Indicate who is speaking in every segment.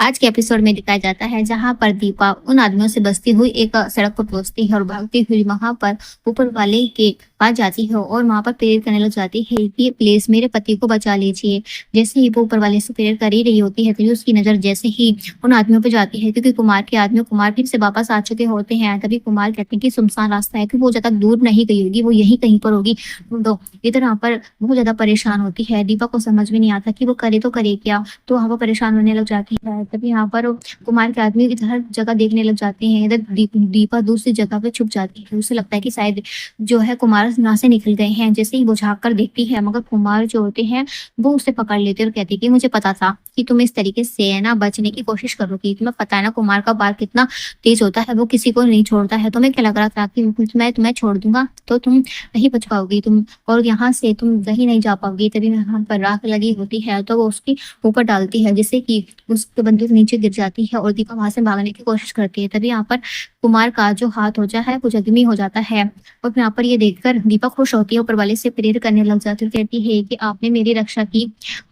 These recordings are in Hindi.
Speaker 1: आज के एपिसोड में दिखाया जाता है जहां पर दीपा उन आदमियों से बचती हुई एक सड़क पर पहुंचती है और भागती हुई वहां पर ऊपर वाले के पास जाती है और वहां पर प्रेयर करने लग जाती है कि प्लीज मेरे पति को बचा लीजिए। जैसे ही वो ऊपर वाले से प्रेयर कर ही रही होती है तभी उसकी नजर जैसे ही उन आदमियों पर जाती है, क्योंकि कुमार फिर से वापस आ चुके होते हैं। तभी कुमार कहते हैं कि सुनसान रास्ता है कि वो ज्यादा दूर नहीं गई होगी, वो यहीं कहीं पर होगी। तो इधर यहाँ पर बहुत ज्यादा परेशान होती है। दीपा को समझ में नहीं आता कि वो करे तो करे क्या, तो वहाँ पर परेशान होने लग जाती है। तभी यहाँ पर कुमार के आदमी इधर जगह देखने लग जाते हैं। इधर दीपा दूसरी जगह पे छुप जाती है। उसे लगता है कि शायद जो है कुमार यहाँ से निकल गए हैं। जैसे ही वो झाँक कर देखती है, मगर कुमार जो होते हैं वो उसे पकड़ लेते और कहते हैं कि मुझे पता था कि तुम इस तरीके से है ना बचने की कोशिश करोगी। तुम्हें पता है ना कुमार का बाल कितना तेज होता है, वो किसी को नहीं छोड़ता है। तुम्हें क्या लग रहा था कि मैं तुम्हें छोड़ दूंगा तो तुम नहीं बच पाओगी, तुम और यहाँ से तुम कहीं नहीं जा पाओगी। तभी वहां पर राख लगी होती है तो वो उसकी ऊपर डालती है, जिससे कि उसकी बंदूक नीचे गिर जाती है और दीपा वहां से भागने की कोशिश करती है। तभी यहाँ पर कुमार का जो हाथ हो जाता है वो जख्मी हो जाता है और यहाँ पर ये देखकर दीपा खुश होती है, ऊपर वाले से प्रेयर करने लग जाती है। कहती है कि आपने मेरी रक्षा की,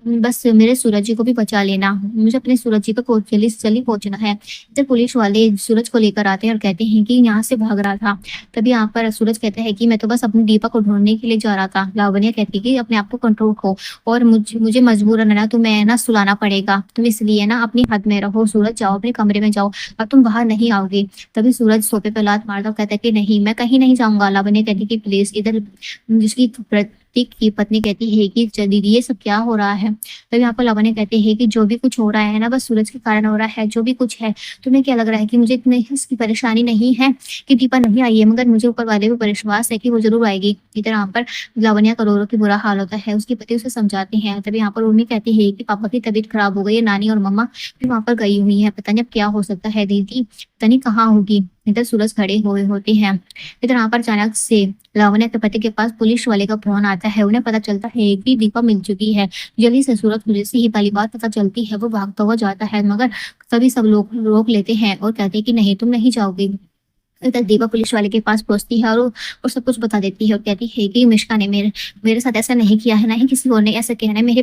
Speaker 1: बस मेरे सूरज जी को भी बचा लेना, मुझे अपने सूरज जी को जल्दी से जल्दी पहुंचना है। जब पुलिस वाले सूरज को लेकर आते हैं और कहते हैं कि यहाँ से भाग रहा था। तभी यहाँ पर सूरज कहता है कि मैं तो बस अपनी दीपा को ढूंढने के लिए जा रहा था। लावण्या कहती है कि अपने आप को कंट्रोल रखो और मुझे मजबूरन है ना तुम्हें ना सुलाना पड़ेगा, तुम इसलिए ना अपनी हद में रहो। सूरज जाओ अपने कमरे में जाओ, अब तुम बाहर नहीं आओगे। तभी सूरज सोफे पे लात मारता कहता है कि नहीं, मैं कहीं नहीं जाऊंगा। लावण्या कहती है कि प्लीज इधर। जिसकी प्रतीक की पत्नी कहती है कि दीदी ये सब क्या हो रहा है। तभी यहाँ पर लावण्या कहते हैं कि जो भी कुछ हो रहा है ना बस सूरज के कारण हो रहा है, जो भी कुछ है। तुम्हें क्या लग रहा है कि मुझे इतनी इसकी परेशानी नहीं है कि दीपा नहीं आई है, मगर मुझे ऊपर वाले पे विश्वास है कि वो जरूर आएगी। इधर यहाँ पर लावण्या का रो रो के बुरा हाल होता है। उसके पति उसे समझाते हैं। तभी यहाँ पर उर्मी कहती है कि पापा की तबीयत खराब हो गई है, नानी और मम्मा भी वहां पर गई हुई है, पता नहीं अब क्या हो सकता है, दीदी पता नहीं कहाँ होगी। इधर सूरज खड़े हुए होते हैं। इधर यहाँ पर अचानक से लावण्या के पति के पास पुलिस वाले का फोन आता है। उन्हें पता चलता है कि दीपा मिल चुकी है। जल्दी से सूरज को जैसे ही पहली बात पता चलती है वो भागता हुआ जाता है, मगर सभी सब लोग रोक लेते हैं और कहते हैं कि नहीं तुम नहीं जाओगे। तक दीपा पुलिस वाले के पास पहुंचती है और सब कुछ बता देती है और कहती है कि मिश्का ने मेरे साथ ऐसा नहीं किया है, ना ही किसी और ने ऐसा किया है। मेरे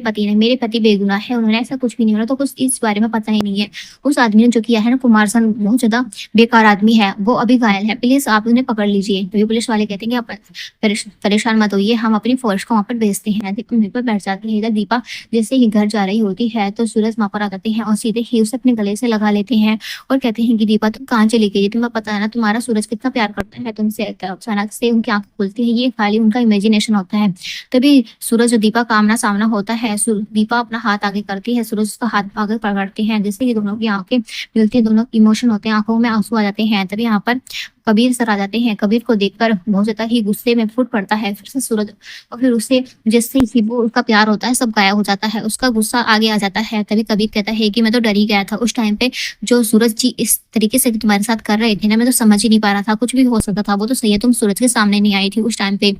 Speaker 1: पति बेगुनाह है, उन्होंने ऐसा कुछ भी नहीं होना, तो कुछ इस बारे में पता ही नहीं है। उस आदमी ने जो किया है ना कुमार सन बहुत ज्यादा बेकार आदमी है, वो अभी घायल है, प्लीज आप उन्हें पकड़ लीजिए। तो ये पुलिस वाले कहते हैं कि आप परेशान मत होइए, हम अपनी फोर्स को वहां पर भेजते हैं। दीपा वहीं पर बैठ जाती है। इधर दीपा जैसे ही घर जा रही होती है तो सूरज वहां पर आ जाते हैं और सीधे ही उसे अपने गले से लगा लेते हैं और कहते हैं कि दीपा तुम कहाँ चली गई, तुम्हें पता है ना तुम्हारा सूरज कितना प्यार करता है तुमसे। अचानक से उनकी आंखें खुलती है, ये खाली उनका इमेजिनेशन होता है। तभी सूरज और दीपा का आमना सामना होता है। दीपा अपना हाथ आगे करती है, सूरज उसका हाथ आगे पकड़ते हैं, जिससे कि दोनों की आंखें मिलती है, दोनों इमोशन होते हैं, आंखों में आंसू आ जाते हैं। तभी यहाँ पर कबीर सर आ जाते हैं। कबीर को देखकर बहुत ज्यादा ही गुस्से में फूट पड़ता है फिर से सूरज, और फिर उसे जैसे ही वो उसका प्यार होता है सब गायब हो जाता है, उसका गुस्सा आगे आ जाता है। तभी कबीर कहता है कि मैं तो डर ही गया था उस टाइम पे, जो सूरज जी इस तरीके से तुम्हारे साथ कर रहे थे ना, मैं तो समझ ही नहीं पा रहा था, कुछ भी हो सकता था। वो तो सही है तुम सूरज के सामने नहीं आई थी उस टाइम पे।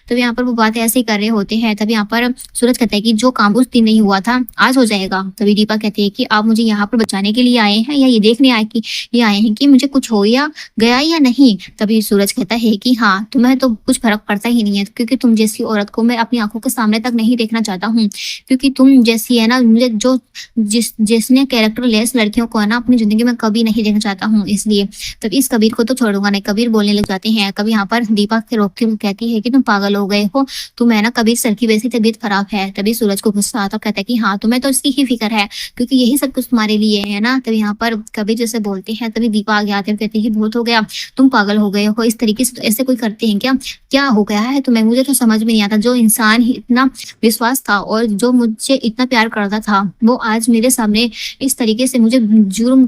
Speaker 1: तभी यहाँ पर वो बातें ऐसे ही कर रहे होते हैं। तभी यहाँ पर सूरज कहता है कि जो काम उस दिन नहीं हुआ था आज हो जाएगा। तभी दीपा कहती है कि आप मुझे यहाँ पर बचाने के लिए आए हैं या ये देखने आए कि ये आए हैं कि मुझे कुछ हो या गया या नहीं। तभी सूरज कहता है कि हाँ तुम्हें तो कुछ फर्क पड़ता ही नहीं है, क्योंकि तुम जैसी औरत को मैं अपनी आंखों के सामने तक नहीं देखना चाहता हूँ, क्योंकि तुम जैसी है ना मुझे जो जिसने कैरेक्टर लेस लड़कियों को है ना अपनी जिंदगी में कभी नहीं देखना चाहता हूँ, इसलिए तब इस कबीर को तो छोड़ूंगा नहीं। कबीर बोलने लग जाते हैं। कभी यहाँ पर दीपा के रोकती हुई कहती है कि तुम पागल हो गए हो, तुम है ना कबीर सर की वैसी तबीयत खराब है। तभी सूरज को गुस्सा आता कहता है कि हाँ तुम्हें तो इसकी ही फिक्र है, क्योंकि यही सब कुछ तुम्हारे लिए है ना। तभी यहाँ पर कबीर जैसे बोलते हैं। तभी दीपा आगे आते हैं, कहती है बहुत हो गया, तुम पागल हो गए हो, इस तरीके से तो ऐसे कोई करते हैं क्या, क्या हो गया है तुम्हें, मुझे तो समझ में नहीं आता। जो इंसान ही इतना विश्वास था और जो मुझसे इतना प्यार करता था वो आज मेरे सामने इस तरीके से मुझे जुर्म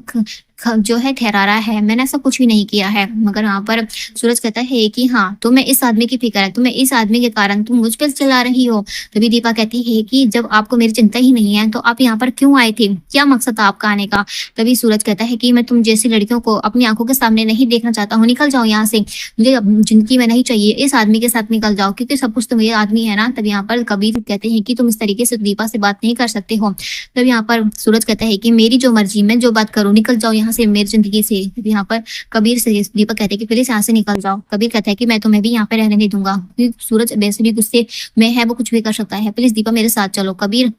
Speaker 1: जो है ठहरा रहा है, मैंने ऐसा कुछ भी नहीं किया है। मगर यहाँ पर सूरज कहता है कि हाँ तुम्हें इस आदमी की फिक्र है, तुम्हें इस आदमी के कारण तुम मुझ पर चला रही हो। तभी दीपा कहती है कि जब आपको मेरी चिंता ही नहीं है तो आप यहाँ पर क्यों आए थे, क्या मकसद था आपका आने का। तभी सूरज कहता है कि मैं तुम जैसी लड़कियों को अपनी आंखों के सामने नहीं देखना चाहता हूँ, निकल जाओ यहाँ से, मुझे जिंदगी में नहीं चाहिए, इस आदमी के साथ निकल जाओ, क्योंकि सब कुछ तो मेरे आदमी है ना। तभी यहाँ पर कबीर कहते हैं कि तुम इस तरीके से दीपा से बात नहीं कर सकते हो। तभी यहाँ पर सूरज कहता है कि मेरी जो मर्जी, मैं जो बात करूँ, निकल जाओ यहाँ से मेरी जिंदगी से। यहाँ पर कबीर से दीपक कहते हैं कि प्लीज यहाँ से निकल जाओ। कबीर कहता है कि मैं तुम्हें भी यहाँ पे रहने नहीं दूंगा, क्योंकि सूरज वैसे भी गुस्से में है, वो कुछ भी कर सकता है, प्लीज दीपा मेरे साथ चलो। कबीर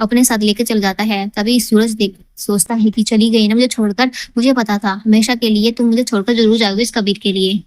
Speaker 1: अपने साथ लेके चल जाता है। तभी सूरज सोचता है कि चली गई ना मुझे छोड़कर, मुझे पता था हमेशा के लिए तुम मुझे छोड़कर ज़रूर जाओगे इस कबीर के लिए।